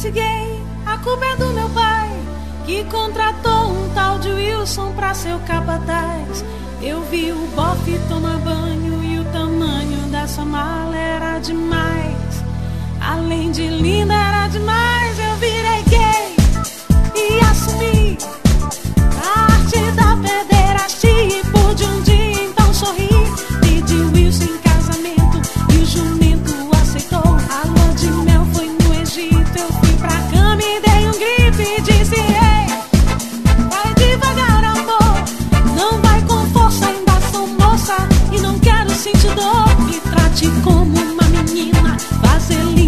gay, a culpa é do meu pai, que contratou um tal de Wilson pra ser o capataz. Eu vi o bofe tomar banho e o tamanho dessa mala era demais. Além de linda era demais, eu virei gay e assumi a arte da pederastia. E pude um dia então sorrir, pedi Wilson em casamento e o jumento aceitou. A lua de mel foi no Egito, eu fui pra cama e dei um grito e disse: ei, vai devagar amor, não vai com força, ainda sou moça e não quero sentir dor. Me trate como uma menina, vaselina